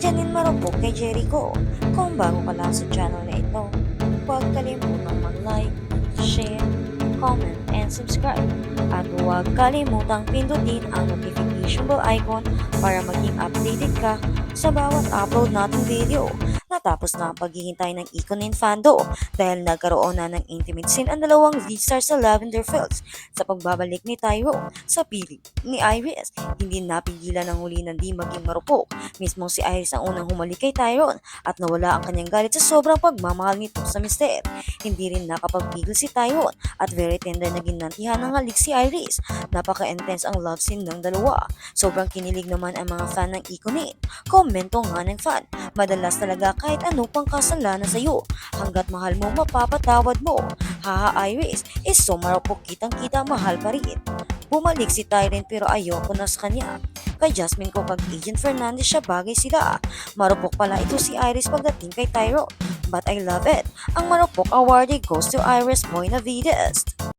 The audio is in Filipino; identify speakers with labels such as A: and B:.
A: Janine marupok kay Jericho. Kung bago ka lang sa channel na ito, huwag kalimutang mag-like, share, comment, and subscribe. At huwag kalimutang pindutin ang notification bell icon para maging updated ka sa bawat upload nating video. Natapos na ang paghihintay ng Ikonin Fando dahil nagkaroon na ng intimate scene ang dalawang lead stars sa Lavender Fields sa pagbabalik ni Tyrone sa piling ni Iris. Hindi napigilan ng huli ng di maging marupok. Mismong si Iris ang unang humalik kay Tyrone at nawala ang kanyang galit sa sobrang pagmamahal nito sa mister. Hindi rin nakapagpigil si Tyrone at very tender na ginantihan ng halik si Iris. Napaka-intense ang love scene ng dalawa. Sobrang kinilig naman ang mga fan ng Ikonin. Komento nga ng fan, madalas talaga kahit ano pang kasalanan sa'yo. Hanggat mahal mo, mapapatawad mo. Haha Iris, is so marupok kitang-kita mahal pa rin. Bumalik si Tyren pero ayoko na sa kanya. Kay Jasmine ko kag Agent Fernandez siya bagay sila. Marupok pala ito si Iris pagdating kay Tyrone. But I love it. Ang marupok awardee goes to Iris Moynavides.